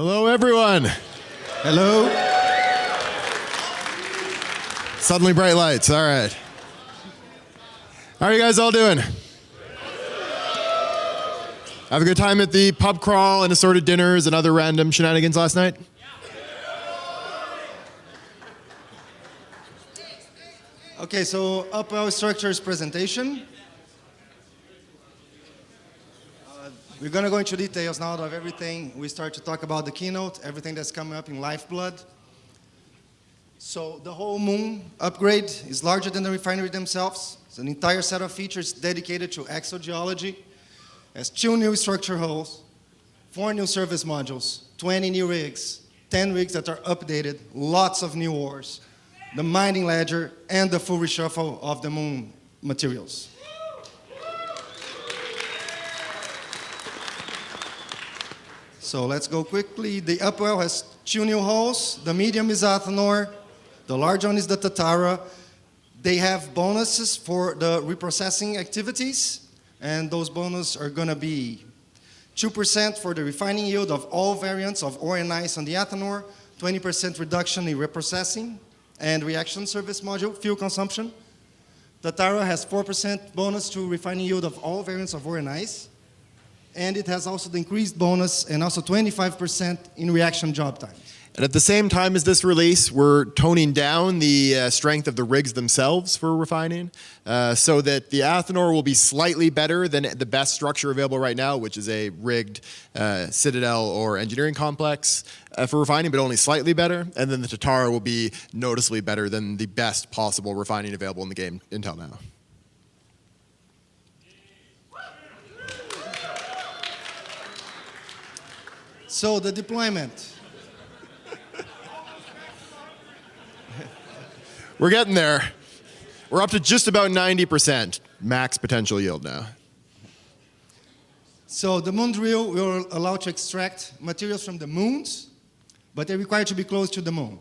Hello, everyone. Hello. Suddenly bright lights. All right. How are you guys all doing? Have a good time at the pub crawl and assorted dinners and other random shenanigans last night? Okay, so Upwell structures presentation. We're going to go into details now of everything. We start to talk about the keynote, everything that's coming up in Lifeblood. So the whole Moon upgrade is larger than the refinery themselves. It's an entire set of features dedicated to exogeology. It has 2 new structure hulls, 4 new service modules, 20 new rigs, 10 rigs that are updated, lots of new ores, the mining ledger, and the full reshuffle of the Moon materials. So let's go quickly. The Upwell has 2 new hulls. The medium is Athanor. The large one is the Tatara. They have bonuses for the reprocessing activities, and those bonuses are going to be 2% for the refining yield of all variants of ore and ice on the Athanor, 20% reduction in reprocessing and reaction service module, fuel consumption. Tatara has 4% bonus to refining yield of all variants of ore and ice. And it has also the increased bonus and also 25% in reaction job times. And at the same time as this release, we're toning down the strength of the rigs themselves for refining so that the Athanor will be slightly better than the best structure available right now, which is a rigged Citadel or engineering complex for refining, but only slightly better. And then the Tatara will be noticeably better than the best possible refining available in the game until now. So the deployment. We're getting there. We're up to just about 90% max potential yield now. So the moon drill will allow to extract materials from the moons, but they're required to be close to the moon.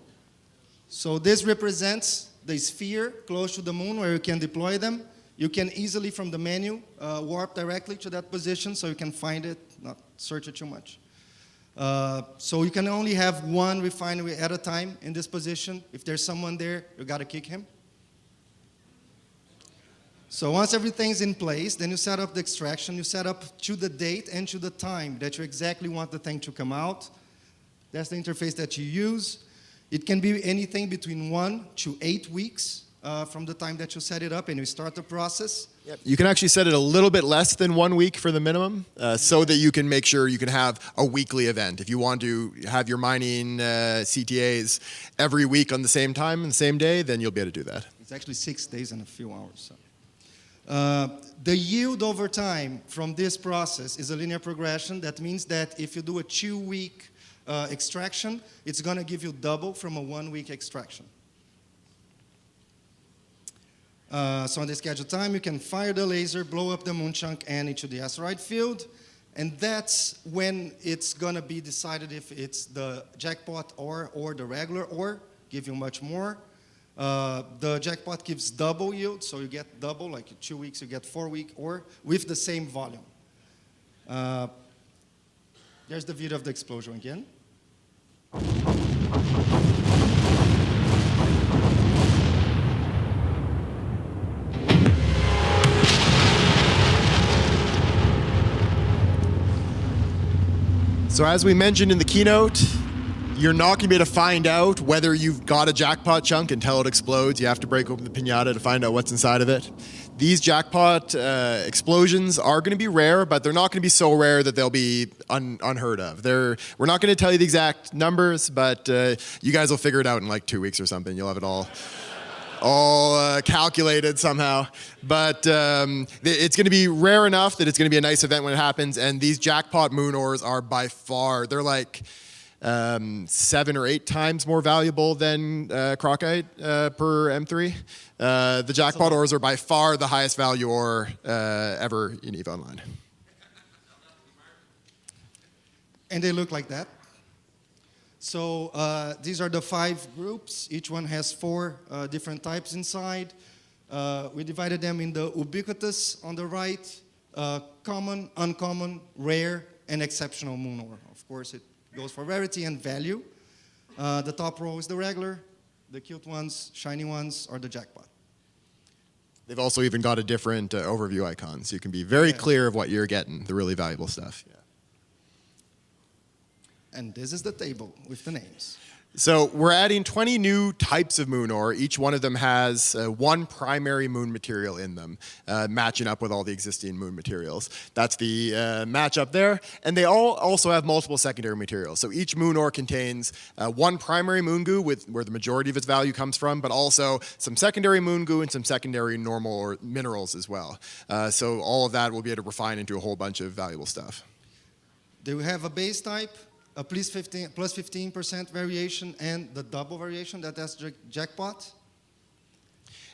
So this represents the sphere close to the moon where you can deploy them. You can easily, from the menu, warp directly to that position so you can find it, not search it too much. So you can only have 1 refinery at a time in this position. If there's someone there, you got to kick him. So once everything's in place, then you set up the extraction. You set up to the date and to the time that you exactly want the thing to come out. That's the interface that you use. It can be anything between 1 to 8 weeks from the time that you set it up and you start the process. Yep. You can actually set it a little bit less than 1 week for the minimum so that you can make sure you can have a weekly event. If you want to have your mining CTAs every week on the same time and the same day, then you'll be able to do that. It's actually 6 days and a few hours. So. The yield over time from this process is a linear progression. That means that if you do a 2-week extraction, it's going to give you double from a 1-week extraction. So on the scheduled time, you can fire the laser, blow up the moon chunk and into the asteroid field. And that's when it's going to be decided if it's the jackpot ore or the regular ore, give you much more. The jackpot gives double yield, so you get double, like in 2 weeks you get 4-week ore with the same volume. There's the video of the explosion again. So as we mentioned in the keynote, you're not going to be able to find out whether you've got a jackpot chunk until it explodes. You have to break open the piñata to find out what's inside of it. These jackpot explosions are going to be rare, but they're not going to be so rare that they'll be unheard of. We're not going to tell you the exact numbers, but you guys will figure it out in like 2 weeks or something. You'll have it all calculated somehow. But it's going to be rare enough that it's going to be a nice event when it happens. And these jackpot moon ores are by far, they're like 7 or 8 times more valuable than Crocite per M3. The jackpot ores are by far the highest value ore ever in EVE Online. And they look like that. So these are the 5 groups. Each one has 4 different types inside. We divided them in the ubiquitous on the right, common, uncommon, rare, and exceptional moon ore. Of course, it Goes for rarity and value. The top row is the regular, the cute ones, shiny ones, or the jackpot. They've also even got a different overview icon, so you can be very clear of what you're getting, the really valuable stuff. Yeah. And this is the table with the names. So we're adding 20 new types of moon ore. Each one of them has one primary moon material in them, matching up with all the existing moon materials. That's the match up there. And they all also have multiple secondary materials. So each moon ore contains one primary moon goo where the majority of its value comes from, but also some secondary moon goo and some secondary normal or minerals as well. So all of that will be able to refine into a whole bunch of valuable stuff. They will have a base type, a plus 15% variation, and the double variation, that's jackpot.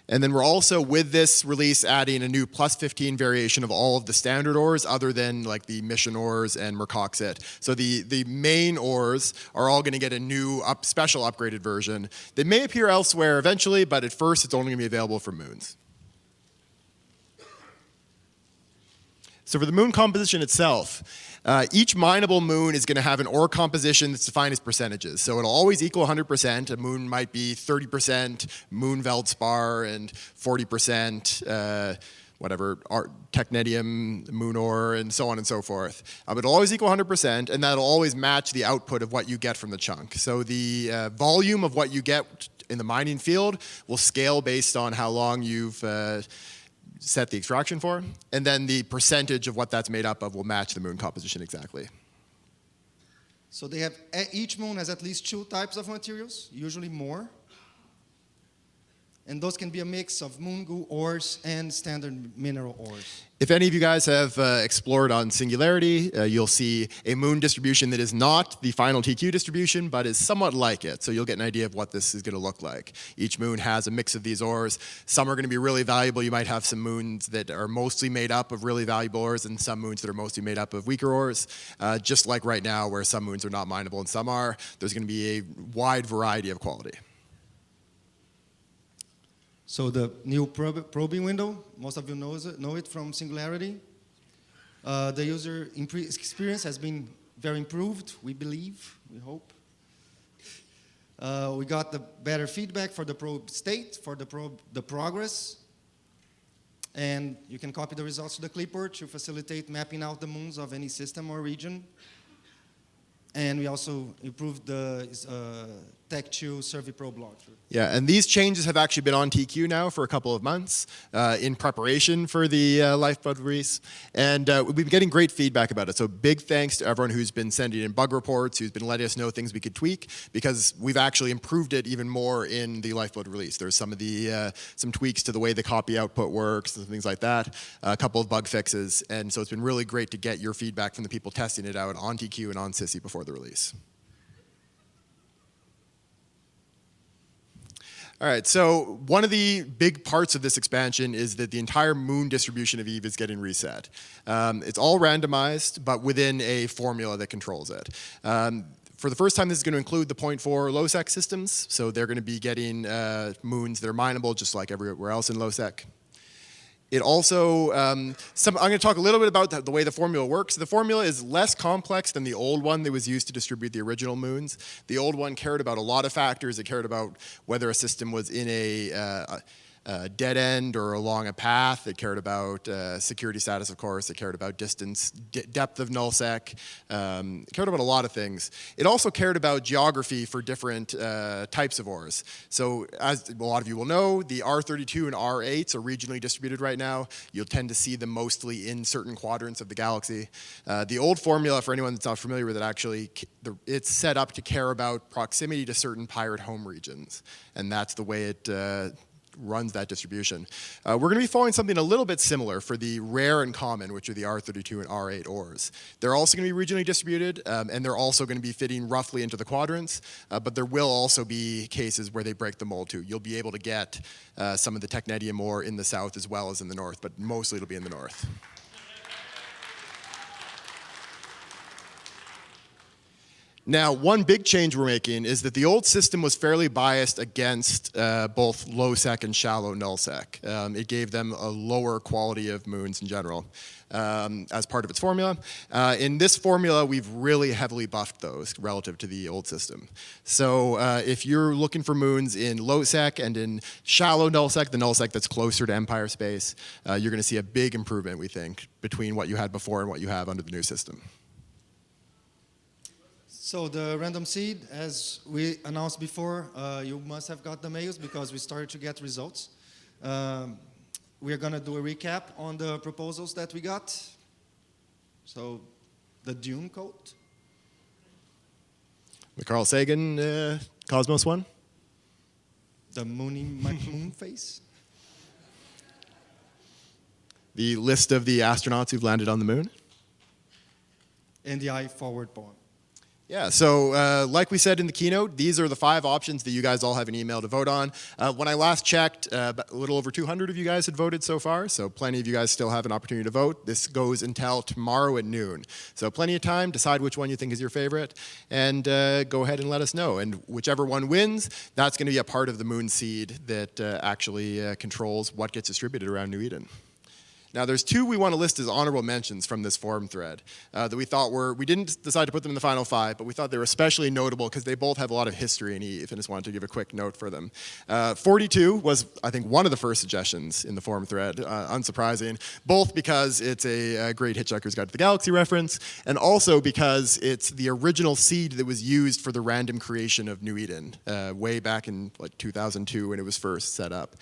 And then we're also, with this release, adding a new plus 15 variation of all of the standard ores other than like the mission ores and mercoxite. So the main ores are all going to get a new special upgraded version. They may appear elsewhere eventually, but at first it's only going to be available for moons. So for the moon composition itself, each mineable moon is going to have an ore composition that's defined as percentages. So it'll always equal 100%. A moon might be 30% moon veldspar and 40% whatever, technetium, moon ore, and so on and so forth. But it'll always equal 100%, and that'll always match the output of what you get from the chunk. So the volume of what you get in the mining field will scale based on how long you've set the extraction for, and then the percentage of what that's made up of will match the moon composition exactly. So they have, each moon has at least 2 types of materials, usually more. And those can be a mix of moon goo ores and standard mineral ores. If any of you guys have explored on Singularity, you'll see a moon distribution that is not the final TQ distribution, but is somewhat like it. So you'll get an idea of what this is going to look like. Each moon has a mix of these ores. Some are going to be really valuable. You might have some moons that are mostly made up of really valuable ores and some moons that are mostly made up of weaker ores. Just like right now where some moons are not mineable and some are, there's going to be a wide variety of quality. So the new probing window, most of you know it from Singularity. The user experience has been very improved, we believe, we hope. We got the better feedback for the probe state, for the progress. And you can copy the results to the clipboard to facilitate mapping out the moons of any system or region. And we also improved the Tech2 survey probe log. Yeah, and these changes have actually been on TQ now for a couple of months in preparation for the Lifeblood release. And we've been getting great feedback about it. So big thanks to everyone who's been sending in bug reports, who's been letting us know things we could tweak, because we've actually improved it even more in the Lifeblood release. There's some of the some tweaks to the way the copy output works and things like that, a couple of bug fixes. And so it's been really great to get your feedback from the people testing it out on TQ and on Sissy before the release. All right, so one of the big parts of this expansion is that the entire moon distribution of Eve is getting reset. It's all randomized, but within a formula that controls it. For the first time, this is going to include the 0.4 low-sec systems, so they're going to be getting moons that are mineable just like everywhere else in low-sec. It also, I'm going to talk a little bit about the way the formula works. The formula is less complex than the old one that was used to distribute the original moons. The old one cared about a lot of factors. It cared about whether a system was in a dead end or along a path. It cared about security status, of course. It cared about distance, depth of nullsec. It cared about a lot of things. It also cared about geography for different types of ores. So as a lot of you will know, the R32 and R8s are regionally distributed right now. You'll tend to see them mostly in certain quadrants of the galaxy. The old formula, for anyone that's not familiar with it, actually, it's set up to care about proximity to certain pirate home regions. And that's the way it runs that distribution. We're going to be following something a little bit similar for the rare and common, which are the R32 and R8 ores. They're also going to be regionally distributed, and they're also going to be fitting roughly into the quadrants, but there will also be cases where they break the mold too. You'll be able to get some of the technetium ore in the south as well as in the north, but mostly it'll be in the north. Now, one big change we're making is that the old system was fairly biased against both low sec and shallow null sec. It gave them a lower quality of moons in general as part of its formula. In this formula, we've really heavily buffed those relative to the old system. So if you're looking for moons in low sec and in shallow null sec, the null sec that's closer to Empire space, you're going to see a big improvement, we think, between what you had before and what you have under the new system. So the random seed, as we announced before, you must have got the mails because we started to get results. We are going to do a recap on the proposals that we got. So the Dune code. The Carl Sagan Cosmos one. The moon face. The list of the astronauts who've landed on the moon. And the eye forward poem. Yeah, so like we said in the keynote, these are the 5 options that you guys all have an email to vote on. When I last checked, a little over 200 of you guys had voted so far, so plenty of you guys still have an opportunity to vote. This goes until tomorrow at noon. So plenty of time, decide which one you think is your favorite, and go ahead and let us know. And whichever one wins, that's going to be a part of the moon seed that actually controls what gets distributed around New Eden. Now, there's 2 we want to list as honorable mentions from this forum thread that we thought we didn't decide to put them in the final 5, but we thought they were especially notable because they both have a lot of history in EVE, and just wanted to give a quick note for them. 42 was, I think, one of the first suggestions in the forum thread, unsurprising, both because it's a great Hitchhiker's Guide to the Galaxy reference, and also because it's the original seed that was used for the random creation of New Eden, way back in like 2002 when it was first set up.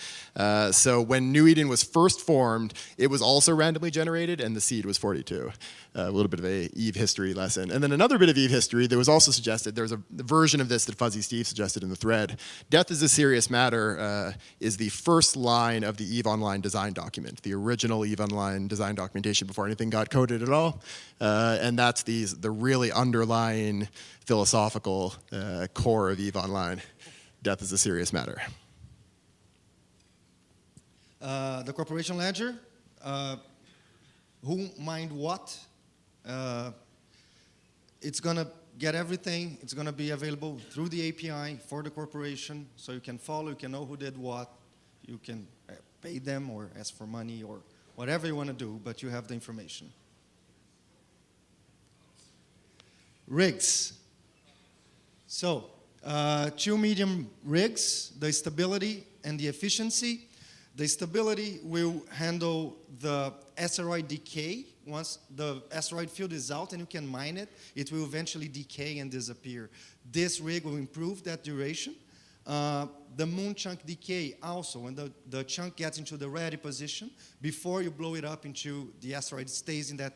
So when New Eden was first formed, it was also randomly generated, and the seed was 42. A little bit of a EVE history lesson. And then another bit of EVE history that was also suggested, there's a version of this that Fuzzy Steve suggested in the thread. Death is a serious matter is the first line of the EVE Online design document, the original EVE Online design documentation before anything got coded at all. And that's the really underlying philosophical core of EVE Online. Death is a serious matter. The corporation ledger. Who mind what? It's going to get everything. It's going to be available through the API for the corporation, so you can follow, you can know who did what. You can pay them or ask for money or whatever you want to do, but you have the information. Rigs. So, 2 medium rigs, the stability and the efficiency. The stability will handle the asteroid decay. Once the asteroid field is out and you can mine it, it will eventually decay and disappear. This rig will improve that duration. The moon chunk decay also, when the chunk gets into the ready position, before you blow it up into the asteroid, stays in that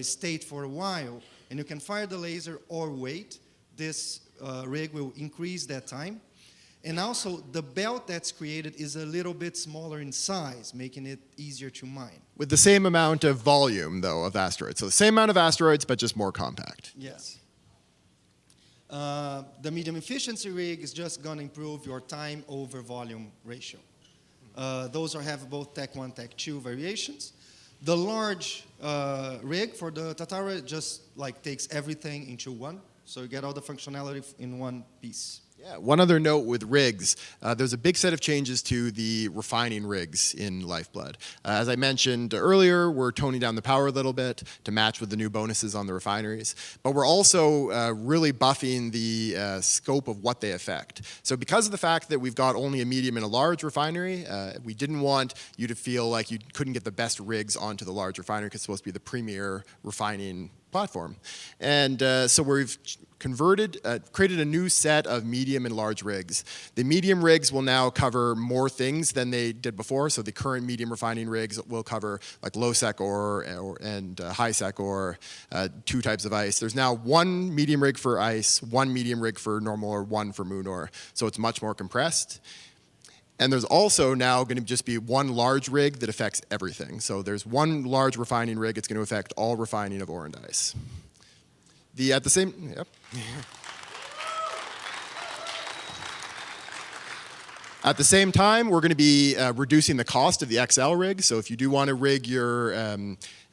state for a while, and you can fire the laser or wait. This rig will increase that time. And also, the belt that's created is a little bit smaller in size, making it easier to mine. With the same amount of volume, though, of asteroids. So the same amount of asteroids, but just more compact. Yes. The medium efficiency rig is just going to improve your time over volume ratio. Those have both Tech 1, Tech 2 variations. The large rig for the Tatara just takes everything into one, so you get all the functionality in one piece. Yeah, one other note with rigs, there's a big set of changes to the refining rigs in Lifeblood. As I mentioned earlier, we're toning down the power a little bit to match with the new bonuses on the refineries, but we're also really buffing the scope of what they affect. So because of the fact that we've got only a medium and a large refinery, we didn't want you to feel like you couldn't get the best rigs onto the large refinery because it's supposed to be the premier refining platform. And so we've created a new set of medium and large rigs. The medium rigs will now cover more things than they did before. So the current medium refining rigs will cover like low sec ore and high sec ore, 2 types of ice. There's now 1 medium rig for ice, 1 medium rig for normal ore, 1 for moon ore. So it's much more compressed. And there's also now going to just be 1 large rig that affects everything. So there's 1 large refining rig. It's going to affect all refining of ore and ice. At the same time, we're going to be reducing the cost of the XL rig. So if you do want to rig your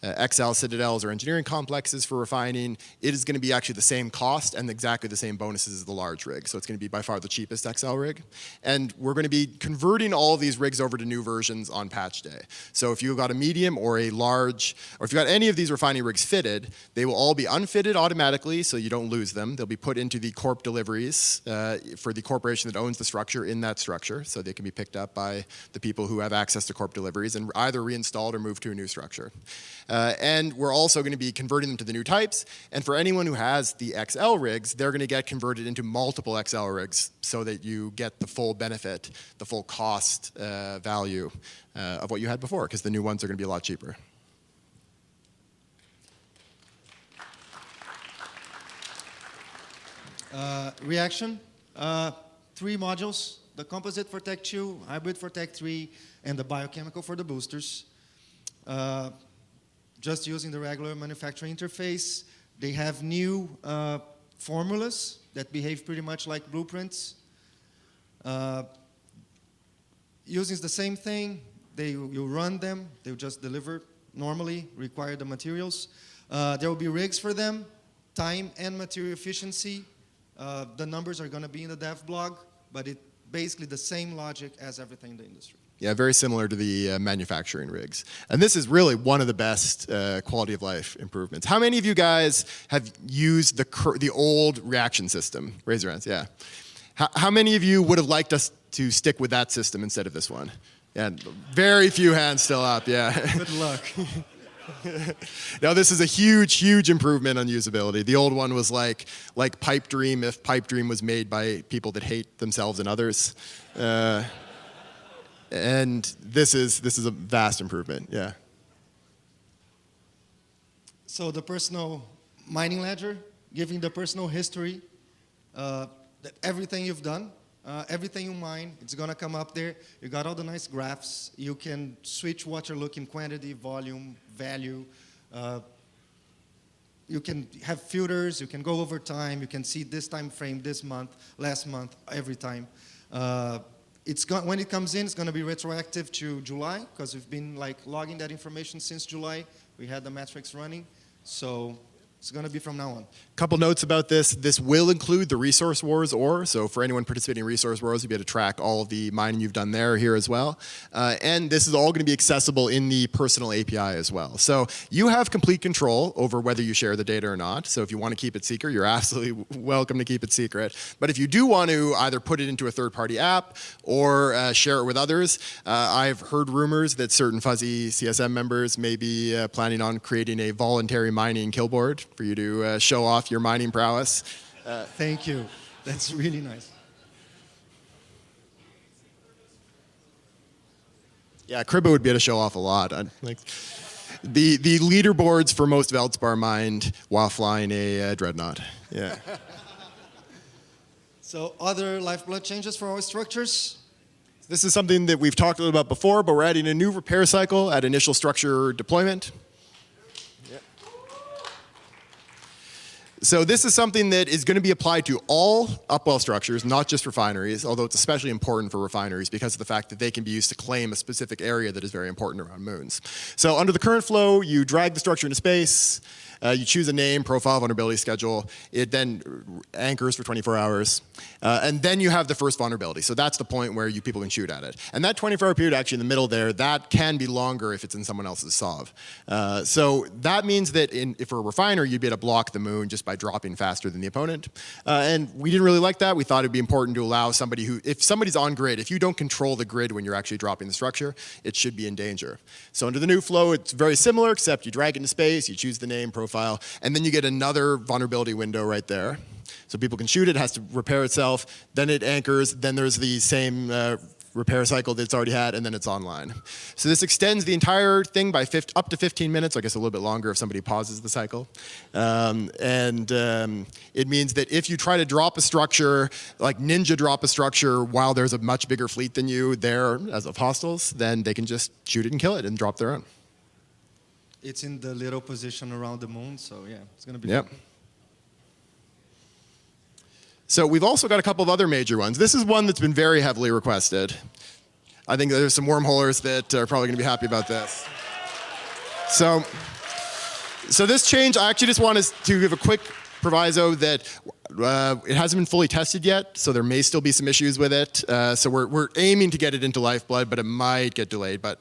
XL Citadels or engineering complexes for refining, it is going to be actually the same cost and exactly the same bonuses as the large rig. So it's going to be by far the cheapest XL rig. And we're going to be converting all of these rigs over to new versions on patch day. So if you've got a medium or a large, or if you've got any of these refining rigs fitted, they will all be unfitted automatically so you don't lose them. They'll be put into the corp deliveries for the corporation that owns the structure in that structure. So they can be picked up by the people who have access to corp deliveries and either reinstalled or moved to a new structure. And we're also going to be converting them to the new types. And for anyone who has the XL rigs, they're going to get converted into multiple XL rigs so that you get the full benefit, the full cost value of what you had before, because the new ones are going to be a lot cheaper. Reaction, 3 modules, the composite for Tech 2, hybrid for Tech 3, and the biochemical for the boosters. Just using the regular manufacturing interface. They have new formulas that behave pretty much like blueprints. Using the same thing, you run them, they'll just deliver normally, require the materials. There will be rigs for them, time and material efficiency. The numbers are going to be in the dev blog, but it's basically the same logic as everything in the industry. Yeah, very similar to the manufacturing rigs. And this is really one of the best quality of life improvements. How many of you guys have used the old reaction system? Raise your hands, yeah. How many of you would have liked us to stick with that system instead of this one? Yeah, very few hands still up, yeah. Good luck. Now this is a huge, huge improvement on usability. The old one was like Pipe Dream if Pipe Dream was made by people that hate themselves and others. And this is a vast improvement, yeah. So the personal mining ledger, giving the personal history, that everything you've done, everything you mine, it's gonna come up there. You got all the nice graphs. You can switch what you're looking, quantity, volume, value. You can have filters, you can go over time, you can see this time frame, this month, last month, every time. When it comes in, it's going to be retroactive to July, because we've been logging that information since July. We had the metrics running, so it's going to be from now on. Couple notes about this. This will include the Resource Wars ore. So for anyone participating in Resource Wars, you'll be able to track all of the mining you've done there here as well. And this is all going to be accessible in the personal API as well. So you have complete control over whether you share the data or not. So if you want to keep it secret, you're absolutely welcome to keep it secret. But if you do want to either put it into a third-party app or share it with others, I've heard rumors that certain fuzzy CSM members may be planning on creating a voluntary mining kill board for you to show off your mining prowess. Thank you. That's really nice. Yeah, Cribbo would be able to show off a lot. The leaderboards for most Veldspar mined while flying a Dreadnought. Yeah. So other Lifeblood changes for our structures. This is something that we've talked a little about before, but we're adding a new repair cycle at initial structure deployment. So this is something that is going to be applied to all Upwell structures, not just refineries, although it's especially important for refineries because of the fact that they can be used to claim a specific area that is very important around moons. So under the current flow, you drag the structure into space, you choose a name, profile, vulnerability schedule. It then anchors for 24 hours. And then you have the first vulnerability. So that's the point where people can shoot at it. And that 24-hour period actually in the middle there, that can be longer if it's in someone else's SOV. So that means that if we're a refiner, you'd be able to block the moon just by dropping faster than the opponent. And we didn't really like that. We thought it'd be important to allow somebody who, if somebody's on grid, if you don't control the grid when you're actually dropping the structure, it should be in danger. So under the new flow, it's very similar, except you drag it into space, you choose the name, profile, and then you get another vulnerability window right there. So people can shoot it, has to repair itself, then it anchors, then there's the same repair cycle that it's already had, and then it's online. So this extends the entire thing by up to 15 minutes, I guess a little bit longer if somebody pauses the cycle. It means that if you try to drop a structure, like Ninja drop a structure while there's a much bigger fleet than you there as of hostiles, then they can just shoot it and kill it and drop their own. It's in the little position around the moon, so yeah, it's going to be Yep. fun. So we've also got a couple of other major ones. This is one that's been very heavily requested. I think there's some wormholers that are probably going to be happy about this. So So this change, I actually just want to give a quick proviso that it hasn't been fully tested yet, so there may still be some issues with it. So we're aiming to get it into Lifeblood, but it might get delayed. But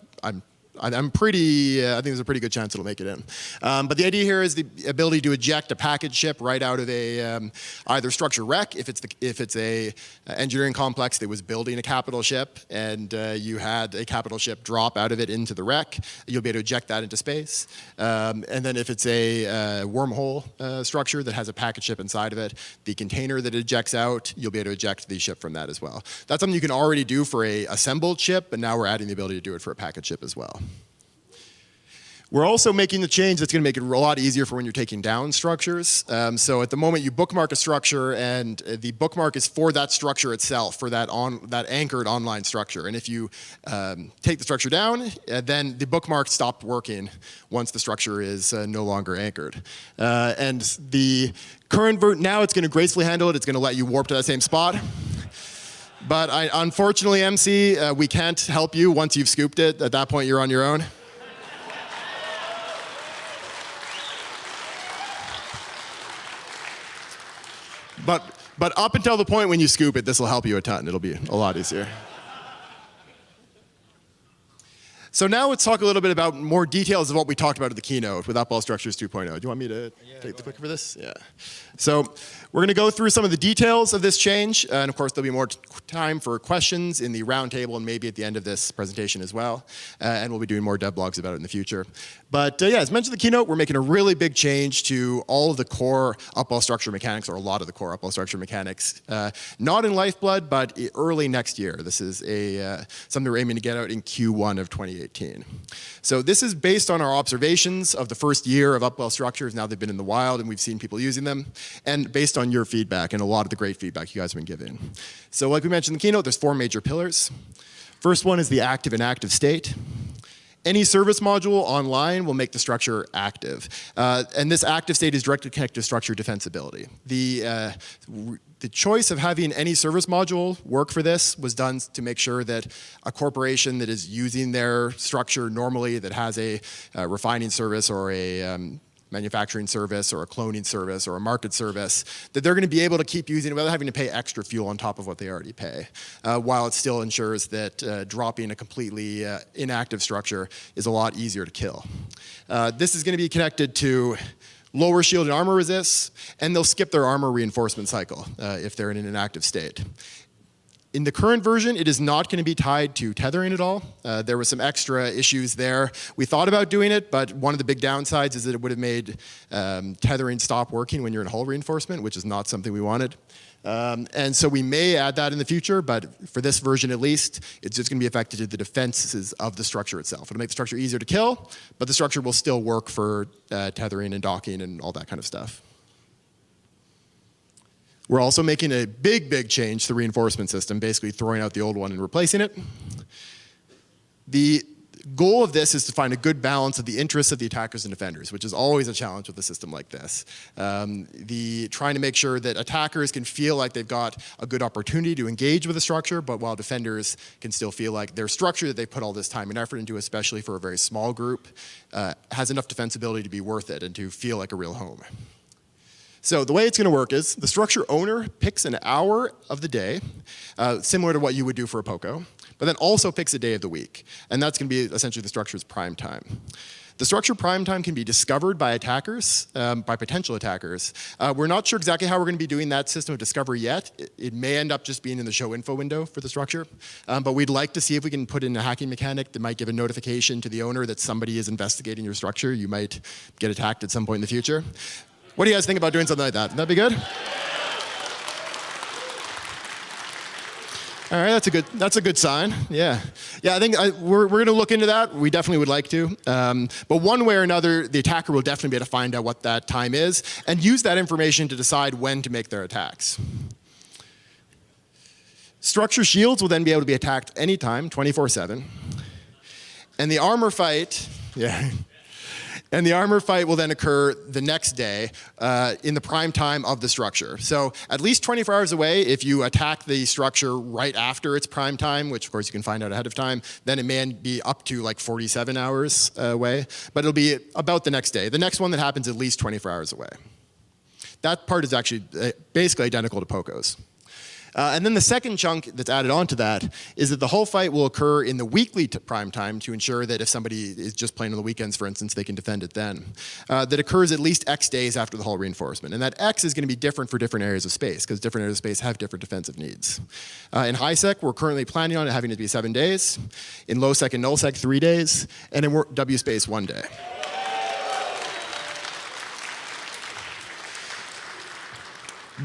I'm pretty, I think there's a pretty good chance it'll make it in. But the idea here is the ability to eject a package ship right out of a either structure wreck, if it's a engineering complex that was building a capital ship and you had a capital ship drop out of it into the wreck, you'll be able to eject that into space. And then if it's a wormhole structure that has a package ship inside of it, the container that it ejects out, you'll be able to eject the ship from that as well. That's something you can already do for a assembled ship, but now we're adding the ability to do it for a package ship as well. We're also making the change that's going to make it a lot easier for when you're taking down structures. So at the moment, you bookmark a structure, and the bookmark is for that structure itself, for that anchored online structure. And if you take the structure down, then the bookmark stopped working once the structure is no longer anchored. And the current now it's going to gracefully handle it. It's going to let you warp to that same spot. But unfortunately, MC, we can't help you once you've scooped it. At that point, you're on your own. But up until the point when you scoop it, this will help you a ton. It'll be a lot easier. So now let's talk a little bit about more details of what we talked about at the keynote with Upwell Structures 2.0. Do you want me to take the clicker for this? Yeah. So we're going to go through some of the details of this change. And of course, there'll be more time for questions in the roundtable and maybe at the end of this presentation as well. And we'll be doing more dev blogs about it in the future. But yeah, as mentioned in the keynote, we're making a really big change to all of the core Upwell structure mechanics, or a lot of the core Upwell structure mechanics. Not in Lifeblood, but early next year. This is something we're aiming to get out in Q1 of 2018. So this is based on our observations of the first year of Upwell structures. Now they've been in the wild and we've seen people using them, and based on your feedback and a lot of the great feedback you guys have been giving. So like we mentioned in the keynote, there's 4 major pillars. First one is the active and inactive state. Any service module online will make the structure active. And this active state is directly connected to structure defensibility. The choice of having any service module work for this was done to make sure that a corporation that is using their structure normally, that has a refining service or a manufacturing service or a cloning service or a market service, that they're going to be able to keep using it without having to pay extra fuel on top of what they already pay, while it still ensures that dropping a completely inactive structure is a lot easier to kill. This is going to be connected to lower shield and armor resists, and they'll skip their armor reinforcement cycle if they're in an inactive state. In the current version, it is not going to be tied to tethering at all. There were some extra issues there. We thought about doing it, but one of the big downsides is that it would have made tethering stop working when you're in hull reinforcement, which is not something we wanted. And so we may add that in the future, but for this version at least, it's just going to be affected to the defenses of the structure itself. It'll make the structure easier to kill, but the structure will still work for tethering and docking and all that kind of stuff. We're also making a big change to the reinforcement system, basically throwing out the old one and replacing it. The goal of this is to find a good balance of the interests of the attackers and defenders, which is always a challenge with a system like this. Trying to make sure that attackers can feel like they've got a good opportunity to engage with the structure, but while defenders can still feel like their structure that they put all this time and effort into, especially for a very small group, has enough defensibility to be worth it and to feel like a real home. So the way it's going to work is the structure owner picks an hour of the day, similar to what you would do for a POCO, but then also picks a day of the week. And that's going to be essentially the structure's prime time. The structure prime time can be discovered by attackers, by potential attackers. We're not sure exactly how we're going to be doing that system of discovery yet. It may end up just being in the show info window for the structure. But we'd like to see if we can put in a hacking mechanic that might give a notification to the owner that somebody is investigating your structure. You might get attacked at some point in the future. What do you guys think about doing something like that? Would that be good? All right, that's a good sign. Yeah, I think we're going to look into that. We definitely would like to. But one way or another, the attacker will definitely be able to find out what that time is and use that information to decide when to make their attacks. Structure shields will then be able to be attacked anytime, 24/7. And the armor fight, And the armor fight will then occur the next day in the prime time of the structure. So at least 24 hours away, if you attack the structure right after its prime time, which of course you can find out ahead of time, then it may be up to like 47 hours away. But it'll be about the next day. The next one that happens at least 24 hours away. That part is actually basically identical to Poco's. And then the second chunk that's added on to that is that the whole fight will occur in the weekly prime time to ensure that if somebody is just playing on the weekends, for instance, they can defend it then. That occurs at least X days after the hull reinforcement. And that X is going to be different for different areas of space, because different areas of space have different defensive needs. In Highsec, we're currently planning on it having it to be 7 days. In Lowsec and Nullsec, 3 days. And in WSpace, 1 day.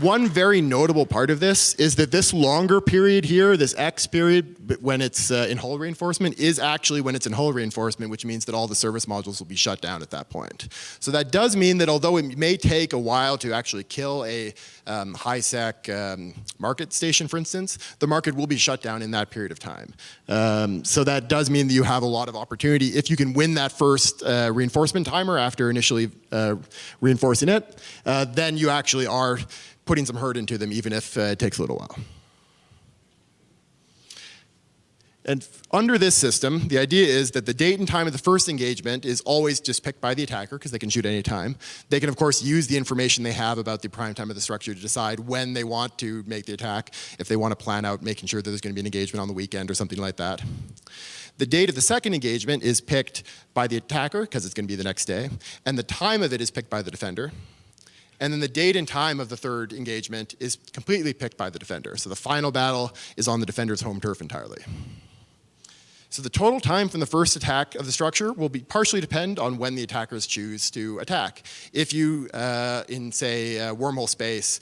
One very notable part of this is that this longer period here, this X period, when it's in hull reinforcement, is actually when it's in hull reinforcement, which means that all the service modules will be shut down at that point. So that does mean that although it may take a while to actually kill a high-sec market station, for instance, the market will be shut down in that period of time. So that does mean that you have a lot of opportunity. If you can win that first reinforcement timer after initially reinforcing it, then you actually are putting some hurt into them, even if it takes a little while. And under this system, the idea is that the date and time of the first engagement is always just picked by the attacker, because they can shoot any time. They can, of course, use the information they have about the prime time of the structure to decide when they want to make the attack, if they want to plan out making sure that there's going to be an engagement on the weekend or something like that. The date of the second engagement is picked by the attacker, because it's going to be the next day, and the time of it is picked by the defender. And then the date and time of the third engagement is completely picked by the defender. So the final battle is on the defender's home turf entirely. So the total time from the first attack of the structure will be partially depend on when the attackers choose to attack. If you, in say, wormhole space,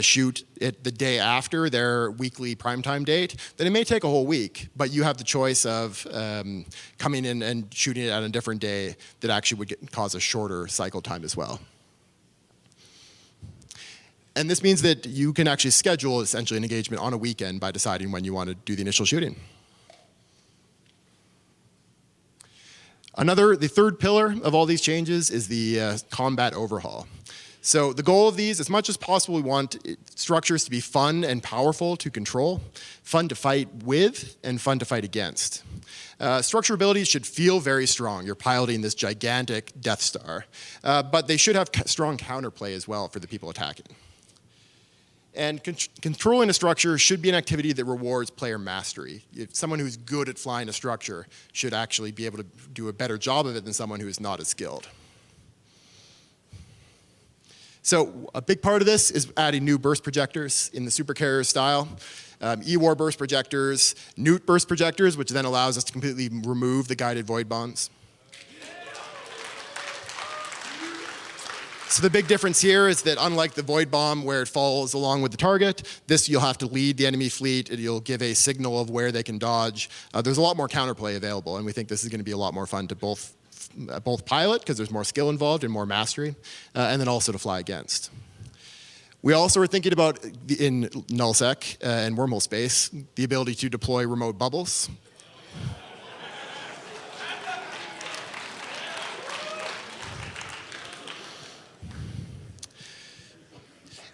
shoot it the day after their weekly primetime date, then it may take a whole week, but you have the choice of coming in and shooting it on a different day that actually would cause a shorter cycle time as well. And this means that you can actually schedule essentially an engagement on a weekend by deciding when you want to do the initial shooting. The third pillar of all these changes is the combat overhaul. So the goal of these, as much as possible, we want structures to be fun and powerful to control, fun to fight with, and fun to fight against. Structure abilities should feel very strong. You're piloting this gigantic Death Star. But they should have strong counterplay as well for the people attacking. And controlling a structure should be an activity that rewards player mastery. Someone who's good at flying a structure should actually be able to do a better job of it than someone who is not as skilled. So a big part of this is adding new burst projectors in the supercarrier style. E-war burst projectors, Newt burst projectors, which then allows us to completely remove the guided void bombs. So the big difference here is that unlike the void bomb where it falls along with the target, this you'll have to lead the enemy fleet, and you'll give a signal of where they can dodge. There's a lot more counterplay available, and we think this is going to be a lot more fun to both pilot, because there's more skill involved and more mastery, and then also to fly against. We also are thinking about, in nullsec and wormhole space, the ability to deploy remote bubbles.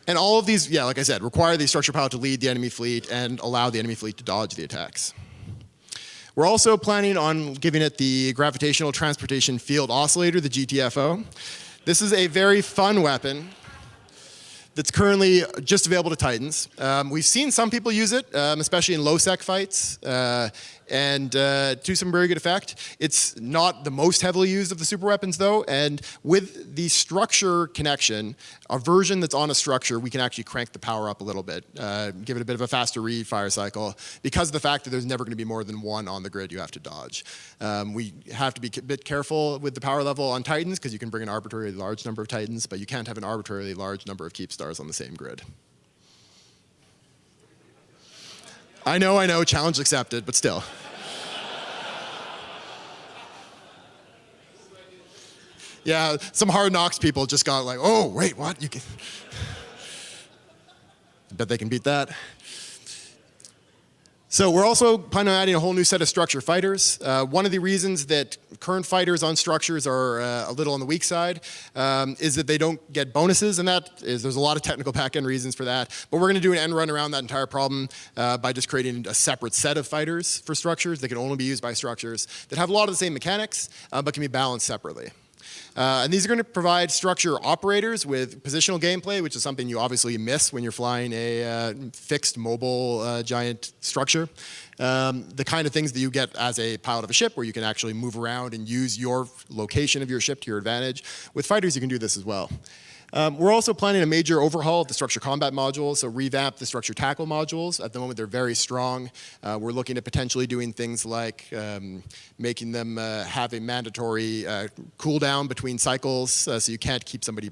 And all of these, yeah, like I said, require the structure pilot to lead the enemy fleet and allow the enemy fleet to dodge the attacks. We're also planning on giving it the Gravitational Transportation Field Oscillator, the GTFO. This is a very fun weapon that's currently just available to Titans. We've seen some people use it, especially in low-sec fights, and to some very good effect. It's not the most heavily used of the super weapons, though, and with the structure connection, a version that's on a structure, we can actually crank the power up a little bit, give it a bit of a faster read fire cycle, because of the fact that there's never going to be more than one on the grid you have to dodge. We have to be a bit careful with the power level on Titans, because you can bring an arbitrarily large number of Titans, but you can't have an arbitrarily large number of Keep Stars on the same grid. I know, challenge accepted, but still. Yeah, some hard knocks people just got like, oh, wait, what? You can. I bet they can beat that. So we're also planning on adding a whole new set of structure fighters. One of the reasons that current fighters on structures are a little on the weak side is that they don't get bonuses, and there's a lot of technical back-end reasons for that. But we're going to do an end run around that entire problem by just creating a separate set of fighters for structures that can only be used by structures that have a lot of the same mechanics, but can be balanced separately. And these are going to provide structure operators with positional gameplay, which is something you obviously miss when you're flying a fixed mobile giant structure. The kind of things that you get as a pilot of a ship, where you can actually move around and use your location of your ship to your advantage. With fighters, you can do this as well. We're also planning a major overhaul of the structure combat modules, so revamp the structure tackle modules. At the moment, they're very strong. We're looking at potentially doing things like making them have a mandatory cooldown between cycles, so you can't keep somebody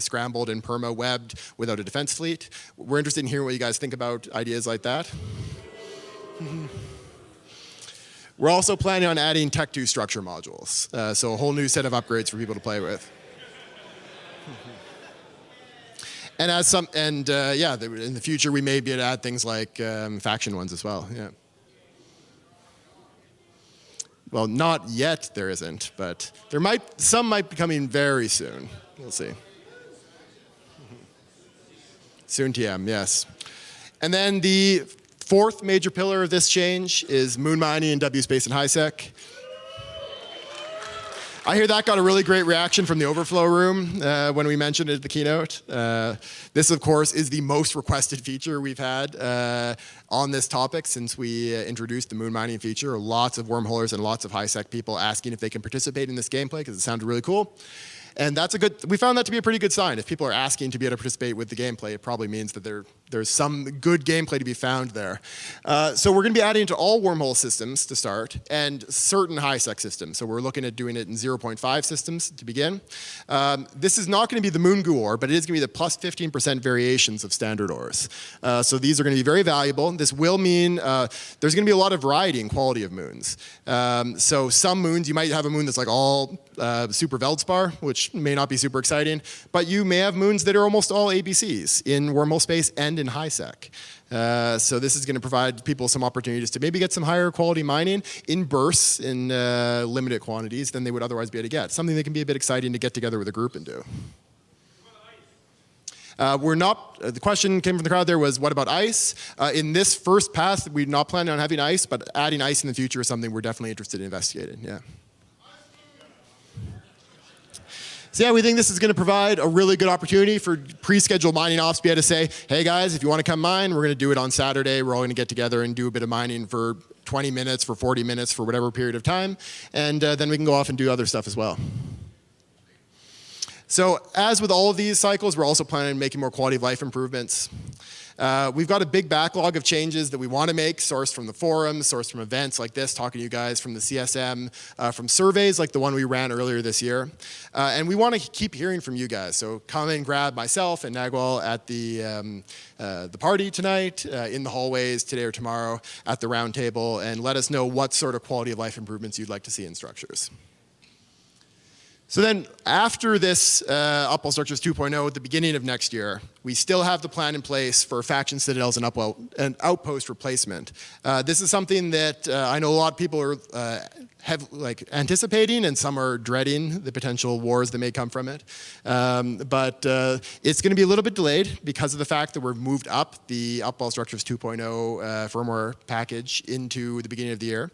scrambled and perma-webbed without a defense fleet. We're interested in hearing what you guys think about ideas like that. We're also planning on adding Tech 2 structure modules, so a whole new set of upgrades for people to play with. And in the future we may be able to add things like faction ones as well. Yeah. Well, not yet there isn't, but some might be coming very soon. We'll see. Soon TM, yes. And then the fourth major pillar of this change is moon mining in W space and Highsec. I hear that got a really great reaction from the overflow room when we mentioned it at the keynote. This, of course, is the most requested feature we've had on this topic since we introduced the moon mining feature. Lots of wormholers and lots of Highsec people asking if they can participate in this gameplay because it sounded really cool. And we found that to be a pretty good sign. If people are asking to be able to participate with the gameplay, it probably means that there's some good gameplay to be found there. So we're going to be adding to all wormhole systems to start, and certain Highsec systems. So we're looking at doing it in 0.5 systems to begin. This is not going to be the moon goo ore, but it is going to be the plus 15% variations of standard ores. So these are going to be very valuable. This will mean there's going to be a lot of variety in quality of moons. So some moons, you might have a moon that's like all super Veldspar, which may not be super exciting, but you may have moons that are almost all ABCs in wormhole space and in Highsec. So this is going to provide people some opportunities to maybe get some higher quality mining in bursts in limited quantities than they would otherwise be able to get. Something that can be a bit exciting to get together with a group and do. The question came from the crowd there was, what about ice? In this first pass, we're not planning on having ice, but adding ice in the future is something we're definitely interested in investigating, yeah. So yeah, we think this is going to provide a really good opportunity for pre-scheduled mining ops to be able to say, hey guys, if you want to come mine, we're going to do it on Saturday. We're all going to get together and do a bit of mining for 20 minutes, for 40 minutes, for whatever period of time. And then we can go off and do other stuff as well. So as with all of these cycles, we're also planning on making more quality of life improvements. We've got a big backlog of changes that we want to make, sourced from the forums, sourced from events like this, talking to you guys from the CSM, from surveys like the one we ran earlier this year. And we want to keep hearing from you guys. So come and grab myself and Nagwal at the party tonight, in the hallways today or tomorrow at the round table, and let us know what sort of quality of life improvements you'd like to see in structures. So then after this Upwell Structures 2.0 at the beginning of next year, we still have the plan in place for faction Citadels and Upwell and Outpost replacement. This is something that I know a lot of people are anticipating, and some are dreading the potential wars that may come from it. But it's going to be a little bit delayed because of the fact that we've moved up the Upwell Structures 2.0 firmware package into the beginning of the year.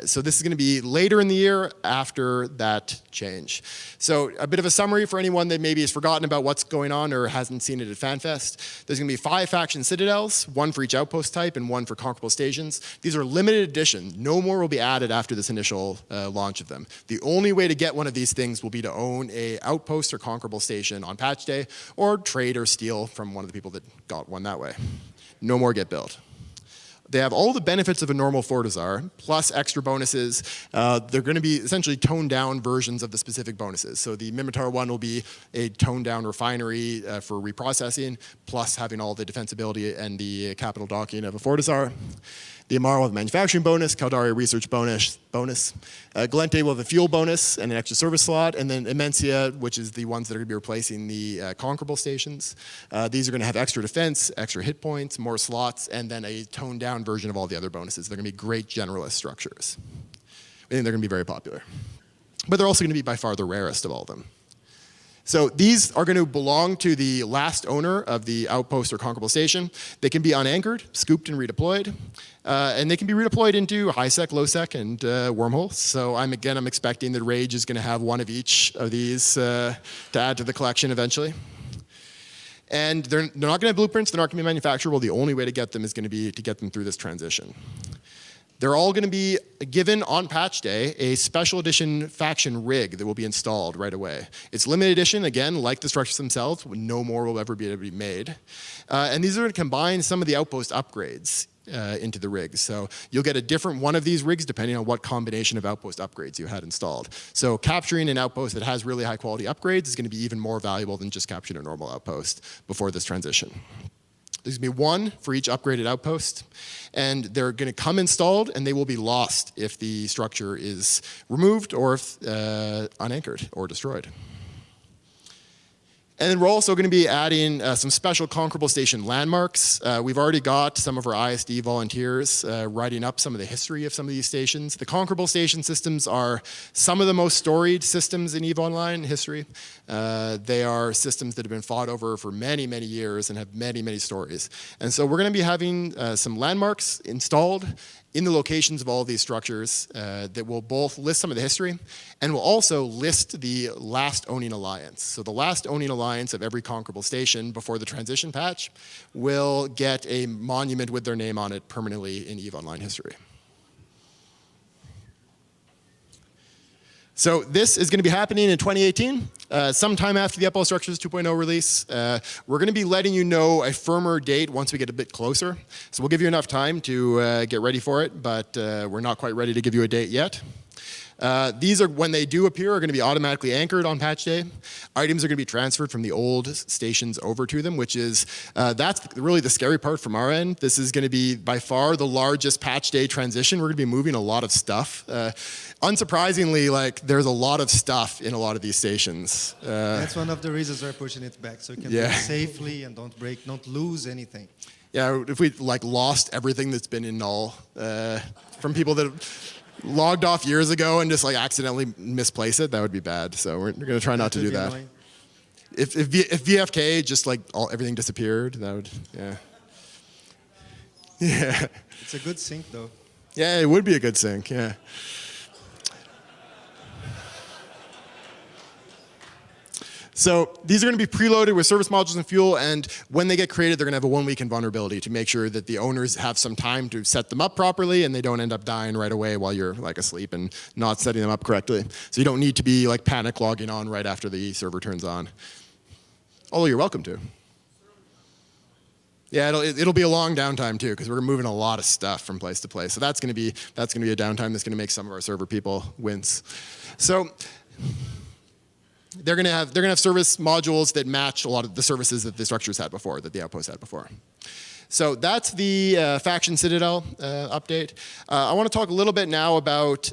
So this is going to be later in the year after that change. So a bit of a summary for anyone that maybe has forgotten about what's going on or hasn't seen it at FanFest. There's going to be 5 faction Citadels, 1 for each outpost type and 1 for Conquerable stations. These are limited edition. No more will be added after this initial launch of them. The only way to get one of these things will be to own a outpost or Conquerable station on patch day, or trade or steal from one of the people that got one that way. No more get built. They have all the benefits of a normal Fortizar, plus extra bonuses. They're going to be essentially toned down versions of the specific bonuses. So the Mimitar one will be a toned down refinery for reprocessing, plus having all the defensibility and the capital docking of a Fortizar. The Amara will have a manufacturing bonus, Caldari a research bonus. Galente will have a fuel bonus and an extra service slot, and then Immensia, which is the ones that are going to be replacing the Conquerable stations. These are going to have extra defense, extra hit points, more slots, and then a toned down version of all the other bonuses. They're going to be great generalist structures. I think they're going to be very popular. But they're also going to be by far the rarest of all of them. So these are going to belong to the last owner of the Outpost or Conquerable station. They can be unanchored, scooped, and redeployed. And they can be redeployed into Highsec, Lowsec, and Wormhole. So I'm expecting that Rage is going to have one of each of these to add to the collection eventually. And they're not going to have blueprints. They're not going to be manufacturable. The only way to get them is going to be to get them through this transition. They're all going to be given on patch day a special edition faction rig that will be installed right away. It's limited edition, again, like the structures themselves. No more will ever be able to be made. And these are going to combine some of the Outpost upgrades into the rigs. So you'll get a different one of these rigs depending on what combination of Outpost upgrades you had installed. So capturing an Outpost that has really high quality upgrades is going to be even more valuable than just capturing a normal Outpost before this transition. There's going to be one for each upgraded Outpost, and they're going to come installed, and they will be lost if the structure is removed or if unanchored or destroyed. And then we're also going to be adding some special Conquerable Station landmarks. We've already got some of our ISD volunteers writing up some of the history of some of these stations. The Conquerable Station systems are some of the most storied systems in EVE Online history. They are systems that have been fought over for many, many years and have many, many stories. And so we're going to be having some landmarks installed in the locations of all of these structures that will both list some of the history and will also list the last owning alliance. So the last owning alliance of every Conquerable station before the transition patch will get a monument with their name on it permanently in EVE Online history. So this is going to be happening in 2018, sometime after the Upwell Structures 2.0 release. We're going to be letting you know a firmer date once we get a bit closer. So we'll give you enough time to get ready for it, but we're not quite ready to give you a date yet. These are, when they do appear, are going to be automatically anchored on patch day. Items are going to be transferred from the old stations over to them, which is, that's really the scary part from our end. This is going to be by far the largest patch day transition. We're going to be moving a lot of stuff. Unsurprisingly, like, there's a lot of stuff in a lot of these stations. That's one of the reasons we're pushing it back, so you can do it safely and don't lose anything. Yeah, if we like lost everything that's been in null from people that logged off years ago and just like accidentally misplace it, that would be bad. So we're going to try not to do that. Annoying. If VFK just like everything disappeared, that would, yeah. It's a good sync though. Yeah, it would be a good sync, yeah. So these are going to be preloaded with service modules and fuel, and when they get created, they're going to have a 1-week invulnerability to make sure that the owners have some time to set them up properly and they don't end up dying right away while you're like asleep and not setting them up correctly. So you don't need to be like panic logging on right after the server turns on. Although you're welcome to. Yeah, it'll be a long downtime too, because we're moving a lot of stuff from place to place. So that's going to be a downtime that's going to make some of our server people wince. So they're going to have service modules that match a lot of the services that the structures had before, that the Outpost had before. So that's the faction Citadel update. I want to talk a little bit now about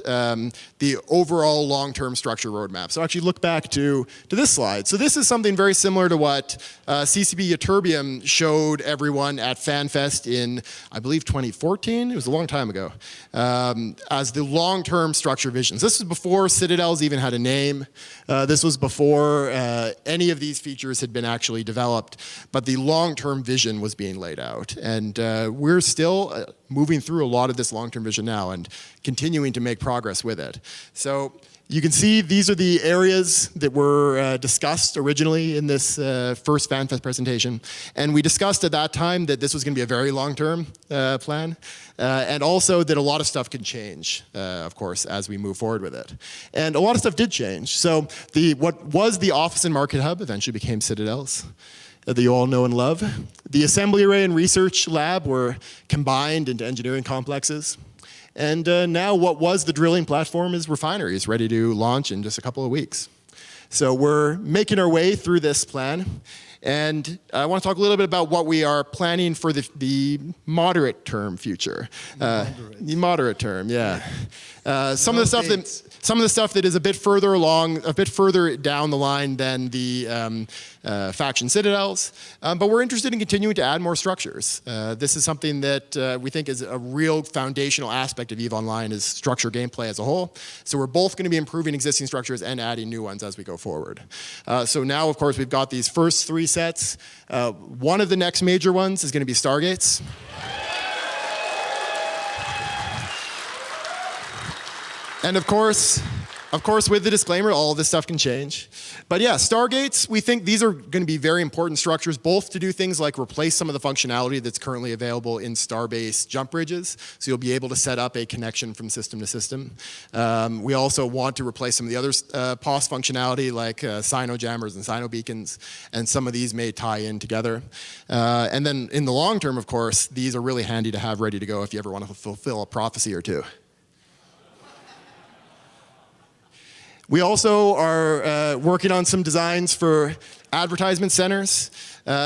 the overall long-term structure roadmap. So actually look back to this slide. So this is something very similar to what CCP Ytterbium showed everyone at FanFest in, I believe, 2014. It was a long time ago, as the long-term structure visions. This was before Citadels even had a name. This was before any of these features had been actually developed, but the long-term vision was being laid out. And we're still moving through a lot of this long-term vision now and continuing to make progress with it. So you can see these are the areas that were discussed originally in this first FanFest presentation. And we discussed at that time that this was going to be a very long-term plan. And also that a lot of stuff can change, of course, as we move forward with it. And a lot of stuff did change. So what was the office and market hub eventually became Citadels, that you all know and love. The assembly array and research lab were combined into engineering complexes. And now what was the drilling platform is Refineries, ready to launch in just a couple of weeks. So we're making our way through this plan. And I want to talk a little bit about what we are planning for the moderate term future. The moderate term, yeah. Some of the stuff that is a bit further along, a bit further down the line than the faction Citadels, but we're interested in continuing to add more structures. This is something that we think is a real foundational aspect of EVE Online is structure gameplay as a whole. So we're both going to be improving existing structures and adding new ones as we go forward. So now, of course, we've got these first 3 sets. One of the next major ones is going to be Stargates. And of course, with the disclaimer, all of this stuff can change. But yeah, Stargates, we think these are going to be very important structures, both to do things like replace some of the functionality that's currently available in Starbase jump bridges, so you'll be able to set up a connection from system to system. We also want to replace some of the other POS functionality like Sino jammers and Sino beacons, and some of these may tie in together. And then in the long term, of course, these are really handy to have ready to go if you ever want to fulfill a prophecy or two. We also are working on some designs for advertisement centers.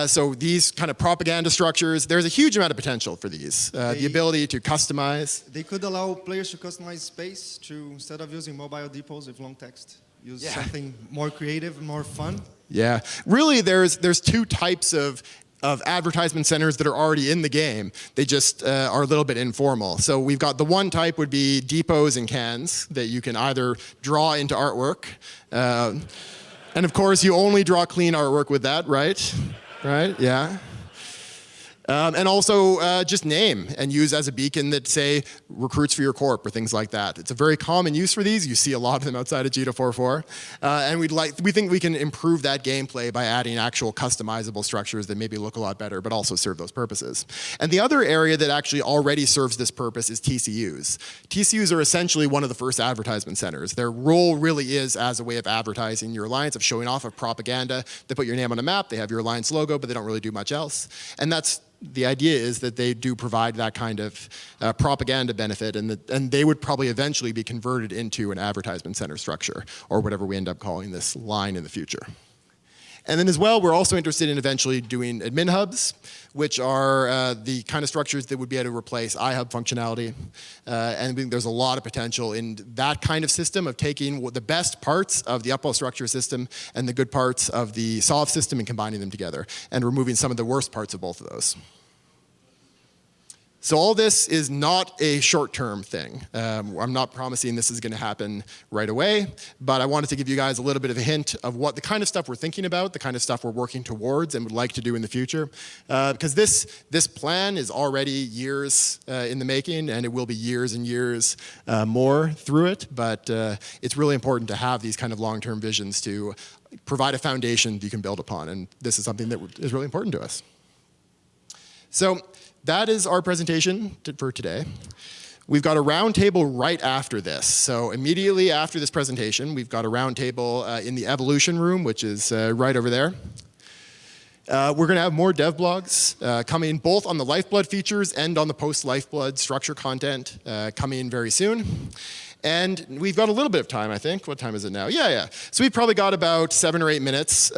So these kind of propaganda structures, there's a huge amount of potential for these. The ability to customize. They could allow players to customize space to, instead of using mobile depots with long text, use something more creative, more fun. Yeah, really there's 2 types of advertisement centers that are already in the game. They just are a little bit informal. So we've got the one type would be depots and cans that you can either draw into artwork. And of course, you only draw clean artwork with that, right? Right, yeah. And also just name and use as a beacon that, say, recruits for your corp or things like that. It's a very common use for these. You see a lot of them outside of Gita 4.4. And we think we can improve that gameplay by adding actual customizable structures that maybe look a lot better, but also serve those purposes. And the other area that actually already serves this purpose is TCUs. TCUs are essentially one of the first advertisement centers. Their role really is as a way of advertising your alliance, of showing off of propaganda. They put your name on a map, they have your alliance logo, but they don't really do much else. And the idea is that they do provide that kind of propaganda benefit, and they would probably eventually be converted into an advertisement center structure, or whatever we end up calling this line in the future. And then as well, we're also interested in eventually doing admin hubs, which are the kind of structures that would be able to replace iHub functionality. And we think there's a lot of potential in that kind of system of taking the best parts of the Upwell structure system and the good parts of the Solve system and combining them together, and removing some of the worst parts of both of those. So all this is not a short-term thing. I'm not promising this is going to happen right away, but I wanted to give you guys a little bit of a hint of what the kind of stuff we're thinking about, the kind of stuff we're working towards and would like to do in the future. Because this plan is already years in the making, and it will be years and years more through it, but it's really important to have these kind of long-term visions to provide a foundation you can build upon, and this is something that is really important to us. So that is our presentation for today. We've got a roundtable right after this. So immediately after this presentation, we've got a roundtable in the evolution room, which is right over there. We're going to have more dev blogs coming both on the Lifeblood features and on the post-Lifeblood structure content coming very soon. And we've got a little bit of time, I think. What time is it now? Yeah. So we've probably got about 7 or 8 minutes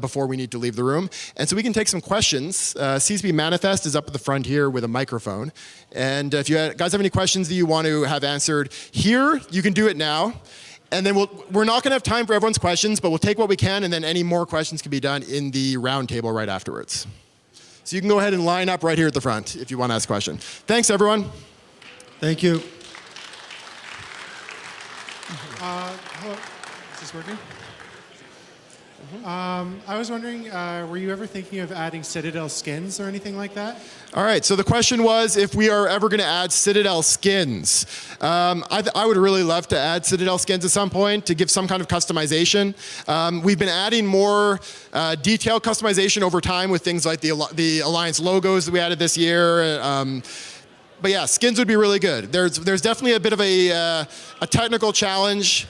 before we need to leave the room. And so we can take some questions. CSB Manifest is up at the front here with a microphone. And if you guys have any questions that you want to have answered here, you can do it now. And then we're not going to have time for everyone's questions, but we'll take what we can, and then any more questions can be done in the roundtable right afterwards. So you can go ahead and line up right here at the front if you want to ask a question. Thanks, everyone. Thank you. Hello, is this working? I was wondering, were you ever thinking of adding Citadel skins or anything like that? All right, so the question was if we are ever going to add Citadel skins. I would really love to add Citadel skins at some point to give some kind of customization. We've been adding more detailed customization over time with things like the Alliance logos that we added this year. But yeah, skins would be really good. There's definitely a bit of a technical challenge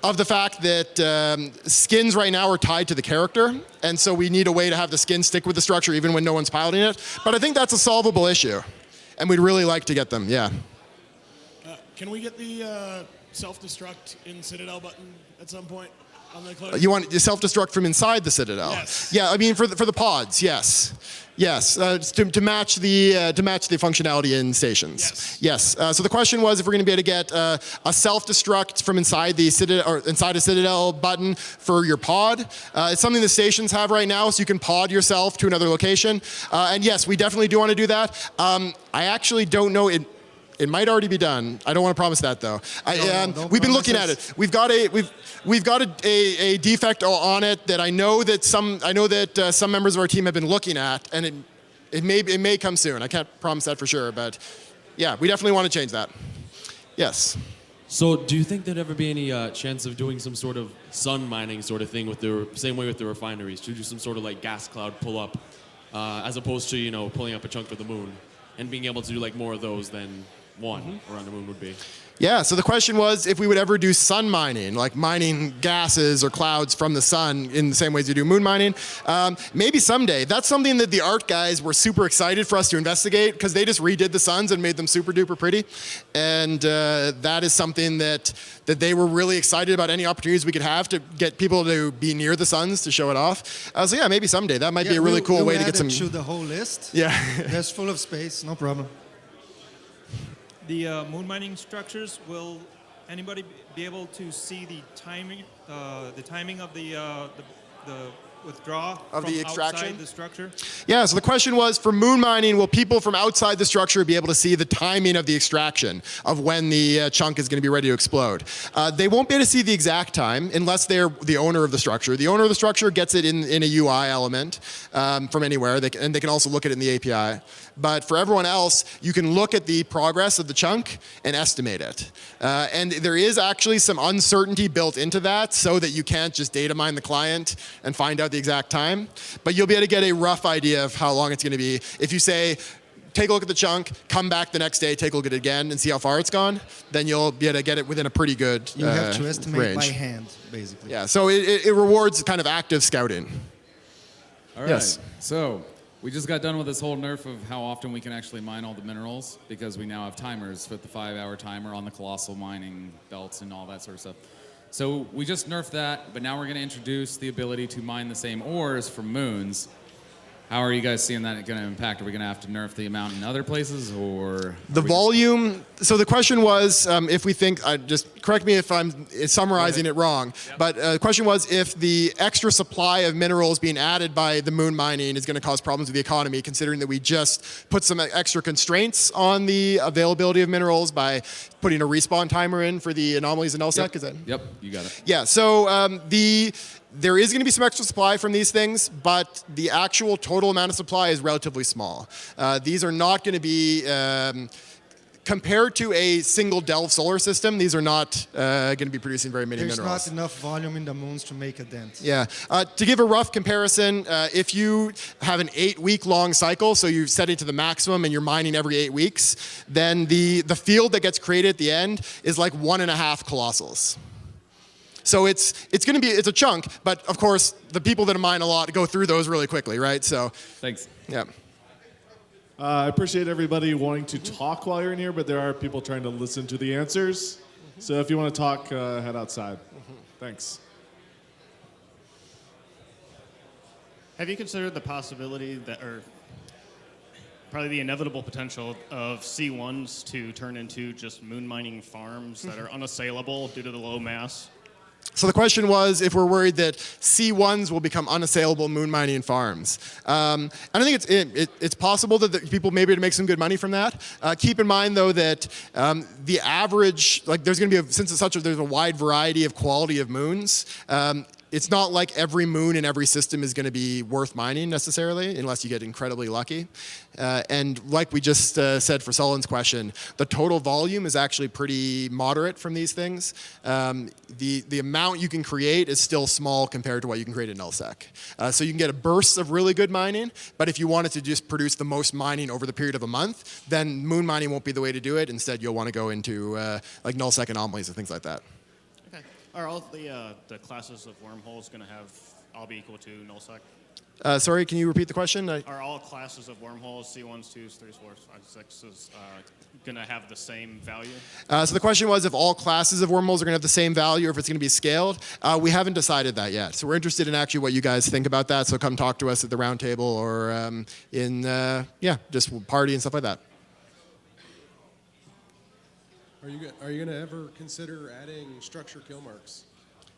of the fact that skins right now are tied to the character, and so we need a way to have the skin stick with the structure even when no one's piloting it. But I think that's a solvable issue, and we'd really like to get them, yeah. Can we get the self-destruct in Citadel button at some point? You want to self-destruct from inside the Citadel? Yes. Yeah, I mean for the pods, yes. Yes, to match the functionality in stations. Yes. So the question was if we're going to be able to get a self-destruct from inside the Citadel or inside a Citadel button for your pod. It's something the stations have right now, so you can pod yourself to another location. And yes, we definitely do want to do that. I actually don't know it. It might already be done. I don't want to promise that though. We've been looking at it. We've got a defect on it that I know that some members of our team have been looking at, and it may come soon. I can't promise that for sure, but yeah, we definitely want to change that. Yes. So do you think there'd ever be any chance of doing some sort of sun mining sort of thing with the same way with the refineries, to do some sort of like gas cloud pull up, as opposed to pulling up a chunk of the moon, and being able to do like more of those than one around the moon would be? Yeah, so the question was if we would ever do sun mining, like mining gases or clouds from the sun in the same ways you do moon mining. Maybe someday. That's something that the art guys were super excited for us to investigate because they just redid the suns and made them super duper pretty. And that is something that they were really excited about, any opportunities we could have to get people to be near the suns to show it off. So yeah, maybe someday. That might be a really cool way to get some... to the whole list. Yeah. There's full of space, no problem. The moon mining structures, will anybody be able to see the timing of the withdraw of from the extraction outside the structure? Yeah, so the question was, for moon mining, will people from outside the structure be able to see the timing of the extraction of when the chunk is going to be ready to explode? They won't be able to see the exact time unless they're the owner of the structure. The owner of the structure gets it in a UI element from anywhere, and they can also look at it in the API. But for everyone else, you can look at the progress of the chunk and estimate it. And there is actually some uncertainty built into that so that you can't just data mine the client and find out the exact time. But you'll be able to get a rough idea of how long it's going to be. If you say, take a look at the chunk, come back the next day, take a look at it again, and see how far it's gone, then you'll be able to get it within a pretty good You have to estimate range. by hand, basically. Yeah, so it rewards kind of active scouting. All right. Yes. So we just got done with this whole nerf of how often we can actually mine all the minerals, because we now have timers with the 5-hour timer on the colossal mining belts and all that sort of stuff. So we just nerfed that, but now we're going to introduce the ability to mine the same ores from moons. How are you guys seeing that going to impact? Are we going to have to nerf the amount in other places, or the volume? So the question was, if we think, just correct me if I'm summarizing it wrong, but the question was if the extra supply of minerals being added by the moon mining is going to cause problems with the economy, considering that we just put some extra constraints on the availability of minerals by putting a respawn timer in for the anomalies in LSEC. Is that? Yep, you got it. Yeah, so there is going to be some extra supply from these things, but the actual total amount of supply is relatively small. These are not going to be, compared to a single Delve solar system, these are not going to be producing very many There's minerals. not enough volume in the moons to make a dent. Yeah. To give a rough comparison, if you have an 8-week-long cycle, so you set it to the maximum and you're mining every 8 weeks, then the field that gets created at the end is like 1.5 colossals. So it's a chunk, but of course the people that mine a lot go through those really quickly, right? So Thanks. yeah. I appreciate everybody wanting to talk while you're in here, but there are people trying to listen to the answers. So if you want to talk, head outside. Thanks. Have you considered the possibility that, or probably the inevitable potential of C1s to turn into just moon mining farms that are unassailable due to the low mass? So the question was if we're worried that C1s will become unassailable moon mining farms. And I think it's possible that people may be able to make some good money from that. Keep in mind though that the average, like there's going to be, since it's there's a wide variety of quality of moons, it's not like every moon in every system is going to be worth mining necessarily, unless you get incredibly lucky. And like we just said for Sullivan's question, the total volume is actually pretty moderate from these things. The amount you can create is still small compared to what you can create in LSEC. So you can get a burst of really good mining, but if you wanted to just produce the most mining over the period of a month, then moon mining won't be the way to do it. Instead, you'll want to go into like nullsec anomalies and things like that. Okay. Are all the classes of wormholes going to all be equal to nullsec? Sorry, can you repeat the question? Are all classes of wormholes, C1s, 2s, 3s, 4s, 5s, 6s, going to have the same value? So the question was if all classes of wormholes are going to have the same value or if it's going to be scaled. We haven't decided that yet. So we're interested in actually what you guys think about that. So come talk to us at the round table or just party and stuff like that. Are you going to ever consider adding structure kill marks?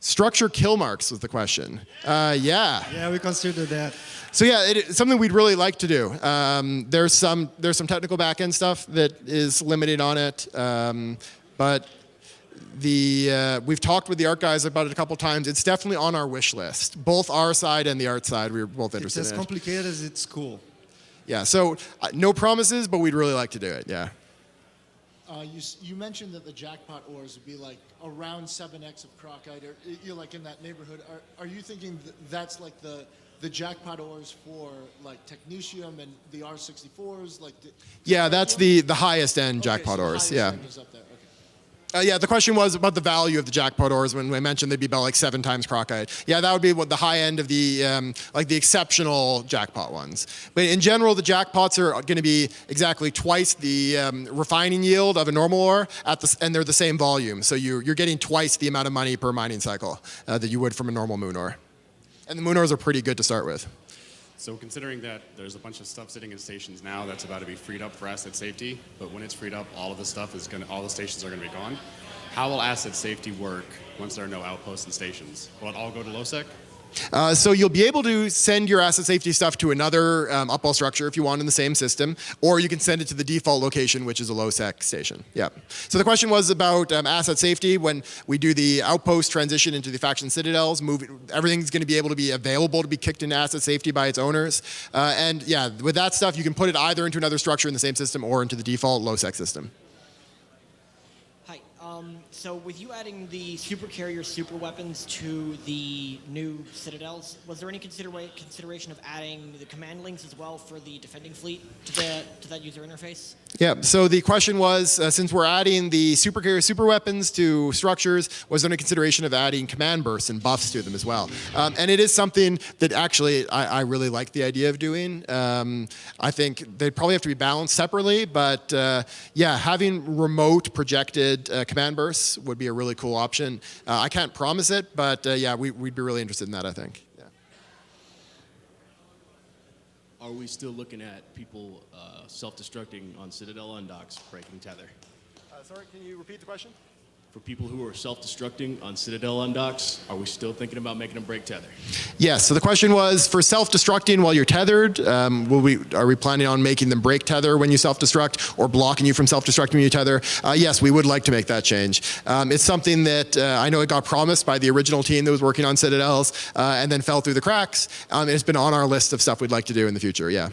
Structure kill marks was the question. Yeah. Yeah, we consider that. So yeah, it's something we'd really like to do. There's some technical back-end stuff that is limited on it, but we've talked with the art guys about it a couple times. It's definitely on our wish list. Both our side and the art side, we're both interested in It's as it. complicated as it's cool. Yeah, so no promises, but we'd really like to do it, yeah. You mentioned that the jackpot ores would be like around 7x of Crocite, or you're like in that neighborhood. Are you thinking that's like the jackpot ores for like technetium and the R64s? Yeah, that's the highest end jackpot ores, yeah. Is up there. Okay. Yeah, the question was about the value of the jackpot ores when I mentioned they'd be about like 7 times Crocite. Yeah, that would be what the high end of the like the exceptional jackpot ones. But in general, the jackpots are going to be exactly twice the refining yield of a normal ore and they're the same volume. So you're getting twice the amount of money per mining cycle that you would from a normal moon ore. And the moon ores are pretty good to start with. So considering that there's a bunch of stuff sitting in stations now that's about to be freed up for asset safety, but when it's freed up, all of the stuff all the stations are gonna be gone. How will asset safety work once there are no outposts and stations? Will it all go to low-sec? So you'll be able to send your asset safety stuff to another Upwell structure if you want in the same system, or you can send it to the default location, which is a low-sec station. Yeah. So the question was about asset safety. When we do the Outpost transition into the faction Citadels, everything's going to be able to be available to be kicked into asset safety by its owners. And yeah, with that stuff, you can put it either into another structure in the same system or into the default low-sec system. Hi. So with you adding the super carrier super weapons to the new Citadels, was there any consideration of adding the command links as well for the defending fleet to that user interface? Yeah, so the question was, since we're adding the super carrier super weapons to structures, was there any consideration of adding command bursts and buffs to them as well? And it is something that actually I really like the idea of doing. I think they'd probably have to be balanced separately, but yeah, having remote projected command bursts would be a really cool option. I can't promise it, but yeah, we'd be really interested in that, I think. Yeah. Are we still looking at people self-destructing on Citadel undocks, breaking tether? Sorry, can you repeat the question? For people who are self-destructing on Citadel undocks, are we still thinking about making them break tether? Yes, so the question was, for self-destructing while you're tethered, are we planning on making them break tether when you self-destruct or blocking you from self-destructing when you tether? Yes, we would like to make that change. It's something that I know it got promised by the original team that was working on Citadels and then fell through the cracks. It's been on our list of stuff we'd like to do in the future, yeah.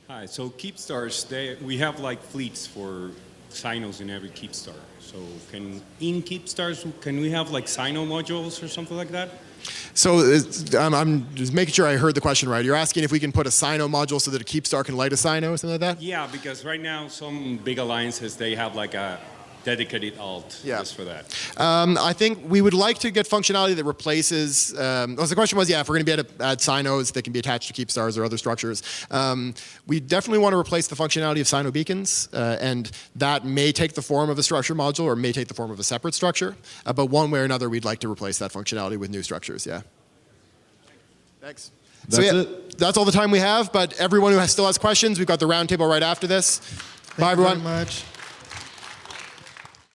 Hi, so Keepstars, we have like fleets for Sinos in every Keepstar. So in Keepstars, can we have like Sino modules or something like that? So I'm just making sure I heard the question right. You're asking if we can put a Sino module so that a Keepstar can light a Sino or something like that? Yeah, because right now some big alliances, they have like a dedicated alt just for that. I think we would like to get functionality that replaces, the question was, yeah, if we're going to be able to add Sinos that can be attached to Keepstars or other structures. We definitely want to replace the functionality of Sino beacons, and that may take the form of a structure module or may take the form of a separate structure, but one way or another, we'd like to replace that functionality with new structures, yeah. Thanks. That's it. That's all the time we have, but everyone who still has questions, we've got the roundtable right after this. Bye, everyone. Thank you very much.